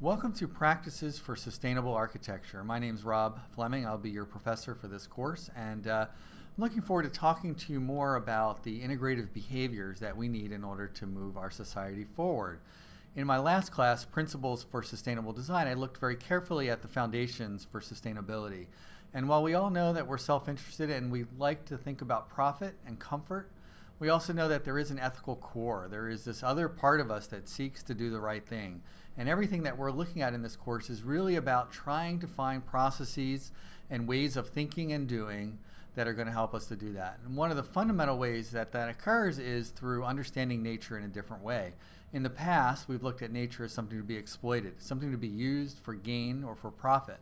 Welcome to Practices for Sustainable Architecture. My name is Rob Fleming. I'll be your professor for this course, and I'm looking forward to talking to you more about the integrative behaviors that we need in order to move our society forward. In my last class, Principles for Sustainable Design, I looked very carefully at the foundations for sustainability. And while we all know that we're self-interested and we like to think about profit and comfort, we also know that there is an ethical core. There is this other part of us that seeks to do the right thing. And everything that we're looking at in this course is really about trying to find processes and ways of thinking and doing that are going to help us to do that. And one of the fundamental ways that that occurs is through understanding nature in a different way. In the past, we've looked at nature as something to be exploited, something to be used for gain or for profit.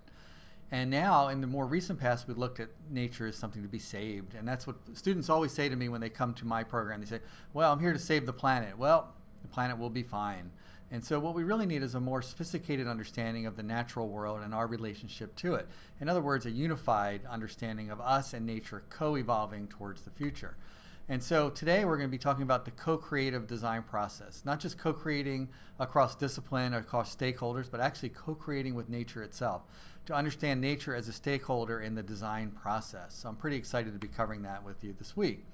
And now, in the more recent past, we've looked at nature as something to be saved. And that's what students always say to me when they come to my program. They say, well, I'm here to save the planet. Well, the planet will be fine. And so what we really need is a more sophisticated understanding of the natural world and our relationship to it. In other words, a unified understanding of us and nature co-evolving towards the future. And so today we're going to be talking about the co-creative design process, not just co-creating across discipline or across stakeholders, but actually co-creating with nature itself, to understand nature as a stakeholder in the design process. So I'm pretty excited to be covering that with you this week.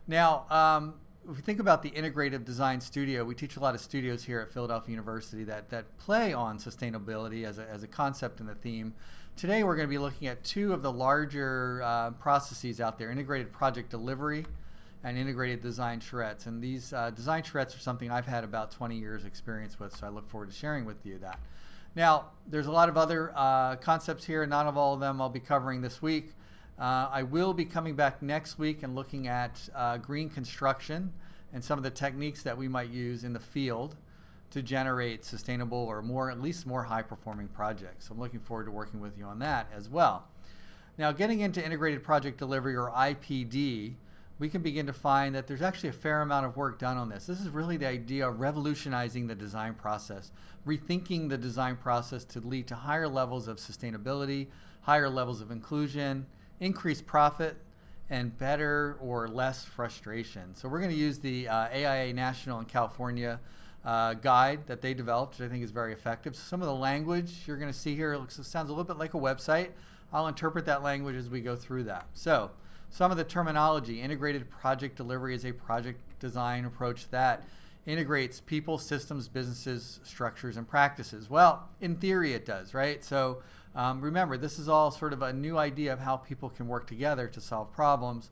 Now, if we think about the integrative design studio, we teach a lot of studios here at Philadelphia University that play on sustainability as a concept and a theme. Today we're going to be looking at two of the larger processes out there, integrated project delivery and integrated design charrettes. And these design charrettes are something I've had about 20 years experience with, so I look forward to sharing with you that. Now, there's a lot of other concepts here, not of all of them I'll be covering this week. I will be coming back next week and looking at green construction and some of the techniques that we might use in the field to generate sustainable or at least more high-performing projects. So I'm looking forward to working with you on that as well. Now, getting into integrated project delivery, or IPD, we can begin to find that there's actually a fair amount of work done on this. This is really the idea of revolutionizing the design process, rethinking the design process to lead to higher levels of sustainability, higher levels of inclusion, increased profit, and better or less frustration. So we're going to use the AIA National and California guide that they developed, which I think is very effective. So some of the language you're going to see here sounds a little bit like a website. I'll interpret that language as we go through that. So some of the terminology: integrated project delivery is a project design approach that integrates people, systems, businesses, structures, and practices. Well, in theory it does, right? So remember, this is all sort of a new idea of how people can work together to solve problems.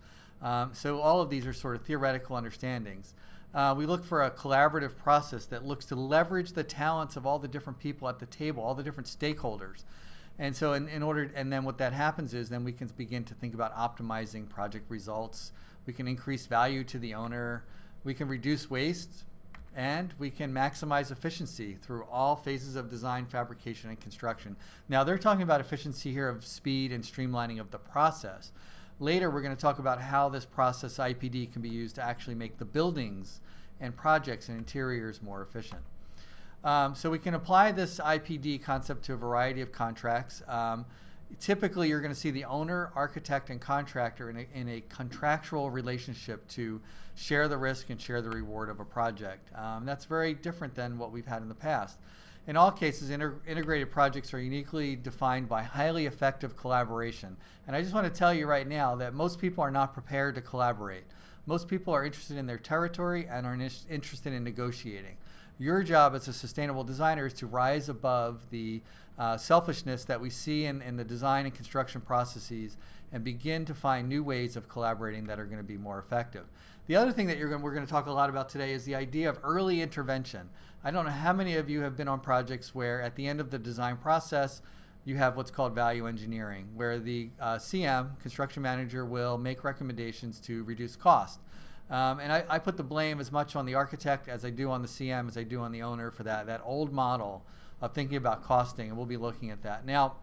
So all of these are sort of theoretical understandings. We look for a collaborative process that looks to leverage the talents of all the different people at the table, all the different stakeholders. And so and then what that happens is then we can begin to think about optimizing project results. We can increase value to the owner. We can reduce waste, and we can maximize efficiency through all phases of design, fabrication, and construction. Now, they're talking about efficiency here of speed and streamlining of the process. Later, we're going to talk about how this process, IPD, can be used to actually make the buildings and projects and interiors more efficient. So we can apply this IPD concept to a variety of contracts. Typically, you're going to see the owner, architect, and contractor in a contractual relationship to share the risk and share the reward of a project. That's very different than what we've had in the past. In all cases, integrated projects are uniquely defined by highly effective collaboration. And I just want to tell you right now that most people are not prepared to collaborate. Most people are interested in their territory and are interested in negotiating. Your job as a sustainable designer is to rise above the selfishness that we see in the design and construction processes and begin to find new ways of collaborating that are going to be more effective. The other thing that we're going to talk a lot about today is the idea of early intervention. I don't know how many of you have been on projects where at the end of the design process you have what's called value engineering, where the CM, construction manager, will make recommendations to reduce cost. And I put the blame as much on the architect as I do on the CM as I do on the owner for that old model of thinking about costing, and we'll be looking at that. Now,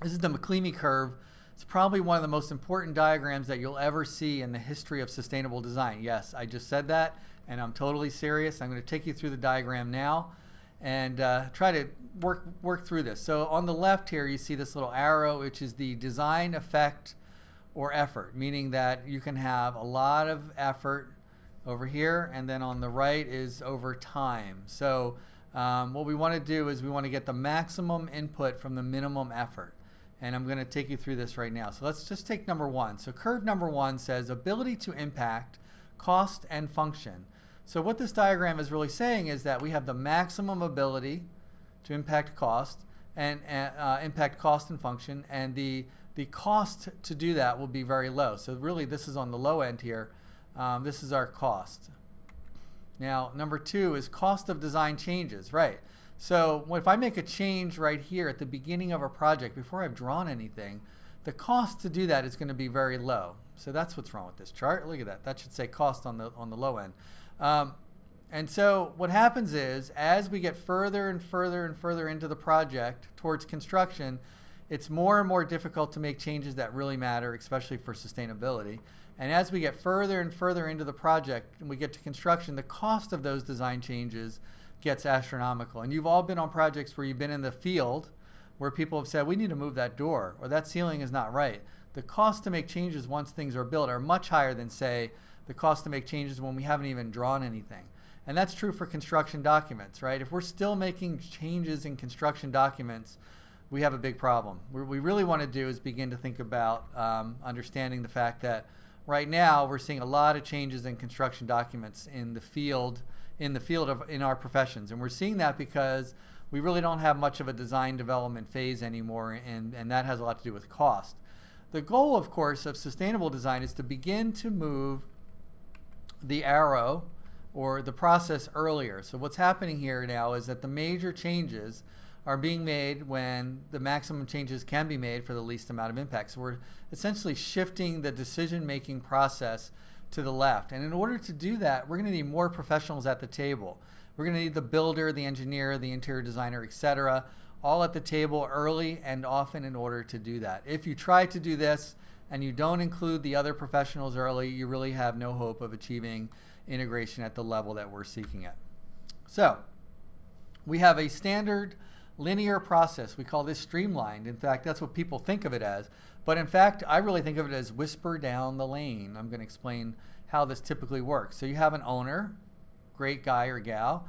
this is the McLeamy curve. It's probably one of the most important diagrams that you'll ever see in the history of sustainable design. Yes, I just said that, and I'm totally serious. I'm going to take you through the diagram now and try to work through this. So on the left here, you see this little arrow, which is the design effect or effort, meaning that you can have a lot of effort over here, and then on the right is over time. So What we want to do is we want to get the maximum input from the minimum effort. And I'm going to take you through this right now. So let's just take number one. So curve number one says ability to impact cost and function. So what this diagram is really saying is that we have the maximum ability to impact cost and function, and the cost to do that will be very low. So really this is on the low end here. This is our cost. Now number two is cost of design changes, right? So if I make a change right here at the beginning of a project before I've drawn anything, the cost to do that is going to be very low. So that's what's wrong with this chart. Look at that. That should say cost on the low end. And so what happens is, as we get further and further and further into the project towards construction, it's more and more difficult to make changes that really matter, especially for sustainability. And as we get further and further into the project and we get to construction, the cost of those design changes gets astronomical. And you've all been on projects where you've been in the field where people have said, we need to move that door, or that ceiling is not right. The cost to make changes once things are built are much higher than, say, the cost to make changes when we haven't even drawn anything. And that's true for construction documents, right? If we're still making changes in construction documents, we have a big problem. What we really want to do is begin to think about understanding the fact that right now we're seeing a lot of changes in construction documents in the field in our professions. And we're seeing that because we really don't have much of a design development phase anymore, and that has a lot to do with cost. The goal, of course, of sustainable design is to begin to move the arrow or the process earlier. So what's happening here now is that the major changes are being made when the maximum changes can be made for the least amount of impact. So we're essentially shifting the decision-making process to the left. And in order to do that, we're going to need more professionals at the table. We're going to need the builder, the engineer, the interior designer, etc., all at the table early and often in order to do that. If you try to do this and you don't include the other professionals early, you really have no hope of achieving integration at the level that we're seeking at. So we have a standard linear process. We call this streamlined. In fact, that's what people think of it as. But in fact, I really think of it as whisper down the lane. I'm going to explain how this typically works. So you have an owner, great guy or gal,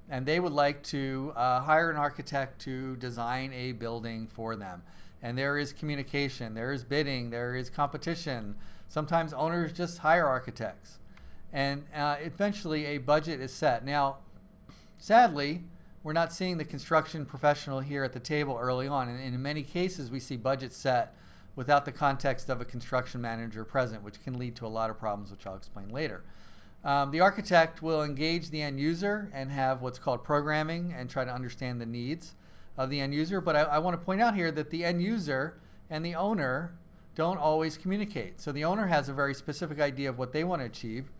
and they would like to hire an architect to design a building for them. And there is communication, there is bidding, there is competition. Sometimes owners just hire architects. And eventually a budget is set. Now, sadly, we're not seeing the construction professional here at the table early on. And in many cases, we see budgets set without the context of a construction manager present, which can lead to a lot of problems, which I'll explain later. The architect will engage the end user and have what's called programming and try to understand the needs of the end user. But I want to point out here that the end user and the owner don't always communicate. So the owner has a very specific idea of what they want to achieve,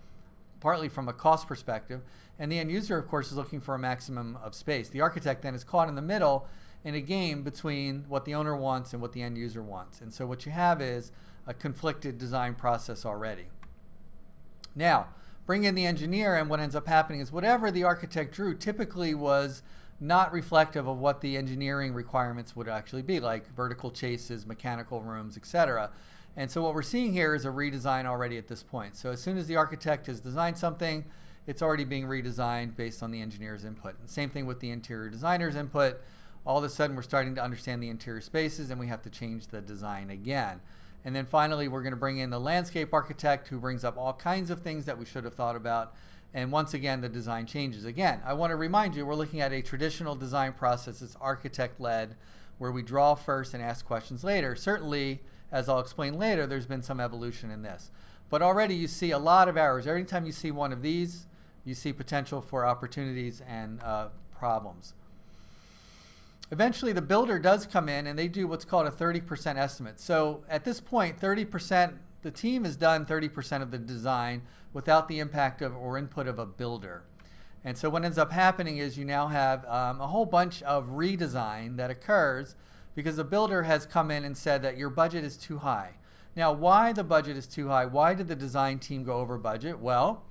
partly from a cost perspective, and the end user, of course, is looking for a maximum of space. The architect then is caught in the middle in a game between what the owner wants and what the end user wants. And so what you have is a conflicted design process already. Now, bring in the engineer, and what ends up happening is whatever the architect drew typically was not reflective of what the engineering requirements would actually be, like vertical chases, mechanical rooms, etc. And so what we're seeing here is a redesign already at this point. So as soon as the architect has designed something, it's already being redesigned based on the engineer's input. And same thing with the interior designer's input. All of a sudden, we're starting to understand the interior spaces, and we have to change the design again. And then finally, we're going to bring in the landscape architect, who brings up all kinds of things that we should have thought about. And once again, the design changes. Again, I want to remind you, we're looking at a traditional design process. It's architect-led, where we draw first and ask questions later. Certainly, as I'll explain later, there's been some evolution in this. But already you see a lot of errors. Every time you see one of these, you see potential for opportunities and problems. Eventually, the builder does come in, and they do what's called a 30% estimate. So at this point, 30%, the team has done 30% of the design without the impact of or input of a builder. And so what ends up happening is you now have a whole bunch of redesign that occurs because the builder has come in and said that your budget is too high. Now, why the budget is too high? Why did the design team go over budget? Well,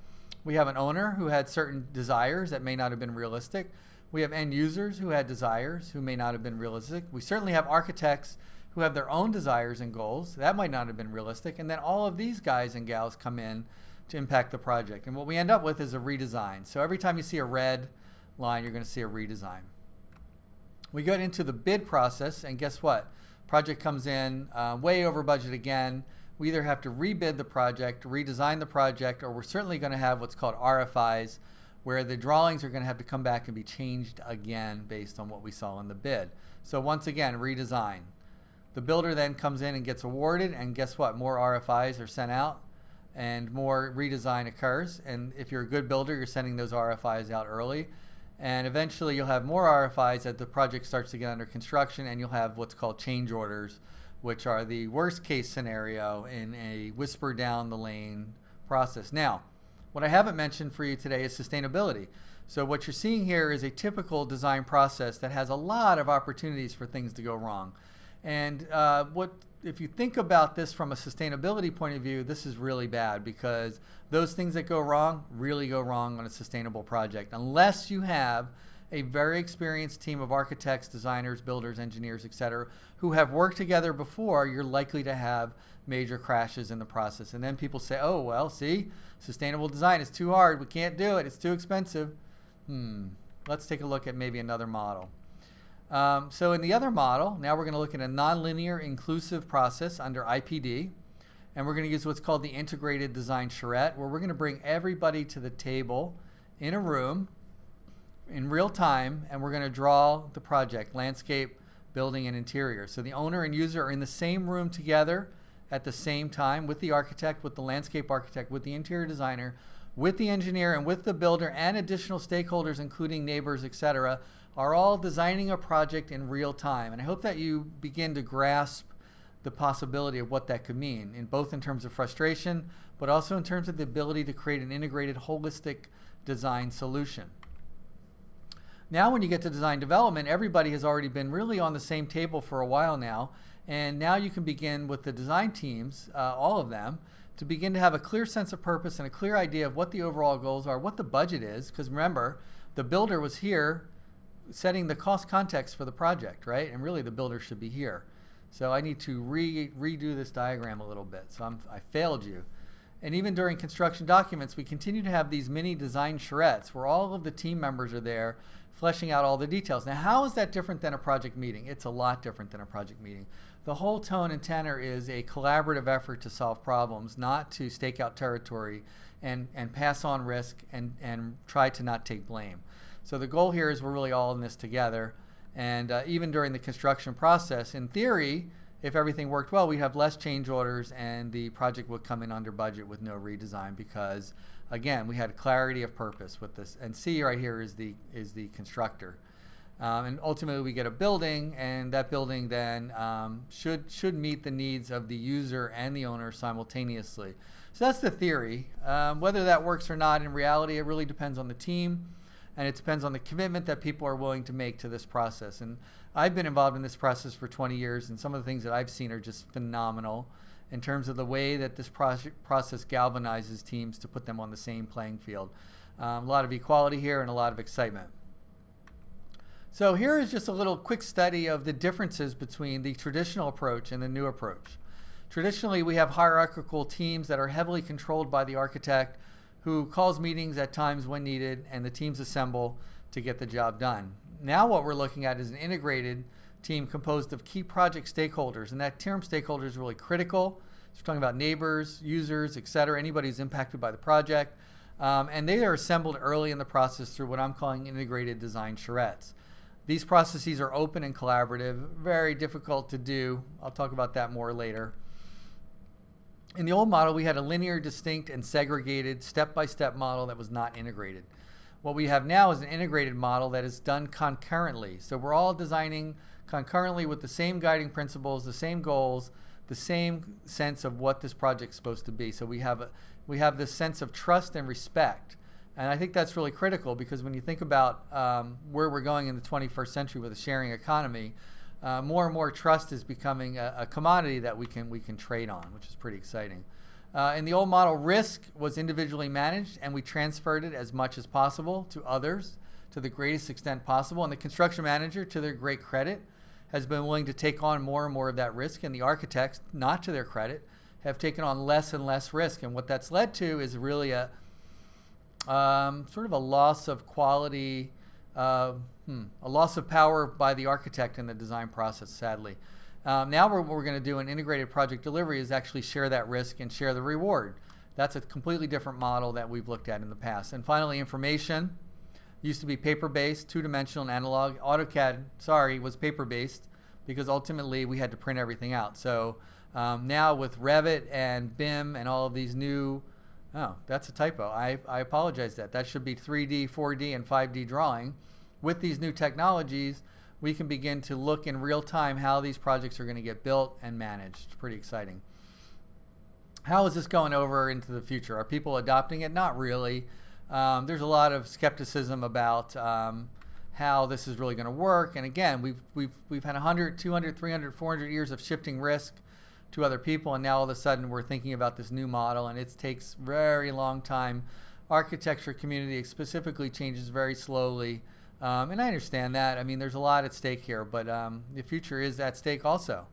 we have an owner who had certain desires that may not have been realistic. We have end users who had desires who may not have been realistic. We certainly have architects who have their own desires and goals. That might not have been realistic. And then all of these guys and gals come in to impact the project. And what we end up with is a redesign. So every time you see a red line, you're going to see a redesign. We get into the bid process, and guess what? Project comes in way over budget again. We either have to rebid the project, redesign the project, or we're certainly going to have what's called RFIs, where the drawings are going to have to come back and be changed again based on what we saw in the bid. So once again, redesign. The builder then comes in and gets awarded, and guess what? More RFIs are sent out and more redesign occurs. And if you're a good builder, you're sending those RFIs out early. And eventually you'll have more RFIs as the project starts to get under construction, and you'll have what's called change orders, which are the worst case scenario in a whisper down the lane process. Now, what I haven't mentioned for you today is sustainability. So what you're seeing here is a typical design process that has a lot of opportunities for things to go wrong. And if you think about this from a sustainability point of view, this is really bad, because those things that go wrong really go wrong on a sustainable project. Unless you have a very experienced team of architects, designers, builders, engineers, etc., who have worked together before, you're likely to have major crashes in the process. And then people say, oh, well, see, sustainable design is too hard. We can't do it. It's too expensive. Let's take a look at maybe another model. So in the other model, now we're going to look at a nonlinear inclusive process under IPD. And we're going to use what's called the integrated design charrette, where we're going to bring everybody to the table in a room in real time, and we're going to draw the project, landscape, building, and interior. So the owner and user are in the same room together at the same time with the architect, with the landscape architect, with the interior designer, with the engineer, and with the builder, and additional stakeholders, including neighbors, etc., are all designing a project in real time. And I hope that you begin to grasp the possibility of what that could mean, both in terms of frustration, but also in terms of the ability to create an integrated, holistic design solution. Now when you get to design development, everybody has already been really on the same table for a while now, and now you can begin with the design teams, all of them, to begin to have a clear sense of purpose and a clear idea of what the overall goals are, what the budget is, because remember, the builder was here setting the cost context for the project, right? And really the builder should be here. So I need to redo this diagram a little bit. So I failed you. And even during construction documents, we continue to have these mini design charrettes where all of the team members are there fleshing out all the details. Now, how is that different than a project meeting? It's a lot different than a project meeting. The whole tone and tenor is a collaborative effort to solve problems, not to stake out territory and pass on risk and try to not take blame. So the goal here is we're really all in this together. And even during the construction process, in theory, if everything worked well, we'd have less change orders and the project would come in under budget with no redesign because, again, we had clarity of purpose with this. And C right here is the constructor. And ultimately, we get a building, and that building then should meet the needs of the user and the owner simultaneously. So that's the theory. Whether that works or not in reality, it really depends on the team. And it depends on the commitment that people are willing to make to this process. And I've been involved in this process for 20 years, and some of the things that I've seen are just phenomenal in terms of the way that this process galvanizes teams to put them on the same playing field. A lot of equality here and a lot of excitement. So here is just a little quick study of the differences between the traditional approach and the new approach. Traditionally, we have hierarchical teams that are heavily controlled by the architect, who calls meetings at times when needed, and the teams assemble to get the job done. Now what we're looking at is an integrated team composed of key project stakeholders, and that term stakeholder is really critical. So we're talking about neighbors, users, etc., anybody who's impacted by the project, and they are assembled early in the process through what I'm calling integrated design charrettes. These processes are open and collaborative, very difficult to do. I'll talk about that more later. In the old model, we had a linear, distinct, and segregated step-by-step model that was not integrated. What we have now is an integrated model that is done concurrently. So we're all designing concurrently with the same guiding principles, the same goals, the same sense of what this project's supposed to be. So we have this sense of trust and respect. And I think that's really critical because when you think about where we're going in the 21st century with a sharing economy, more and more trust is becoming a commodity that we can trade on, which is pretty exciting. In the old model, risk was individually managed, and we transferred it as much as possible to others to the greatest extent possible. And the construction manager, to their great credit, has been willing to take on more and more of that risk. And the architects, not to their credit, have taken on less and less risk. And what that's led to is really a sort of a loss of quality a loss of power by the architect in the design process, sadly. Now what we're going to do in integrated project delivery is actually share that risk and share the reward. That's a completely different model that we've looked at in the past. And finally, information used to be paper-based, two-dimensional and analog. AutoCAD, was paper-based because ultimately we had to print everything out. So now with Revit and BIM and all of these new, oh, that's a typo. I apologize that should be 3D, 4D, and 5D drawing. With these new technologies, we can begin to look in real time how these projects are going to get built and managed. It's pretty exciting. How is this going over into the future? Are people adopting it? Not really. There's a lot of skepticism about how this is really going to work. And again, we've had 100, 200, 300, 400 years of shifting risk to other people, and now all of a sudden we're thinking about this new model, and it takes very long time. Architecture community specifically changes very slowly. And I understand that. I mean, there's a lot at stake here, but the future is at stake also.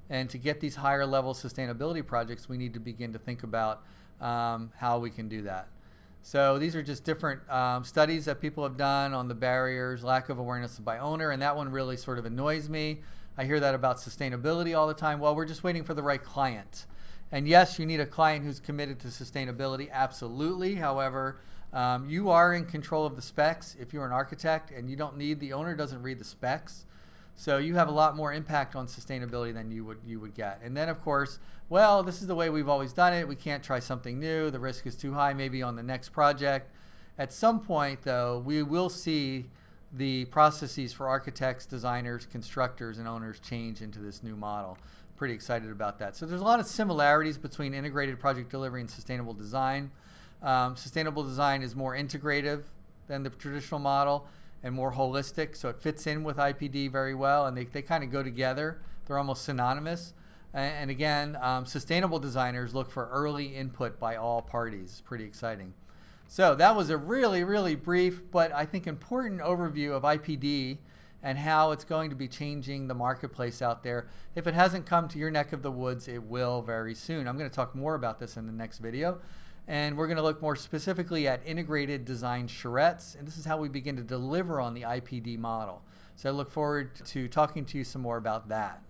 And to get these higher level sustainability projects, we need to begin to think about how we can do that. So these are just different studies that people have done on the barriers, lack of awareness by owner, and that one really sort of annoys me. I hear that about sustainability all the time. Well, we're just waiting for the right client. And yes, you need a client who's committed to sustainability, absolutely. However, you are in control of the specs if you're an architect, and you don't need, the owner doesn't read the specs. So you have a lot more impact on sustainability than you would get. And then of course, well, this is the way we've always done it. We can't try something new. The risk is too high, maybe on the next project. At some point though, we will see the processes for architects, designers, constructors, and owners change into this new model. Pretty excited about that. So there's a lot of similarities between integrated project delivery and sustainable design. Sustainable design is more integrative than the traditional model and more holistic, so it fits in with IPD very well, and they kind of go together. They're almost synonymous. And again, sustainable designers look for early input by all parties. It's pretty exciting. So that was a really, really brief, but I think important overview of IPD and how it's going to be changing the marketplace out there. If it hasn't come to your neck of the woods, it will very soon. I'm going to talk more about this in the next video. And we're going to look more specifically at integrated design charrettes, and this is how we begin to deliver on the IPD model. So I look forward to talking to you some more about that.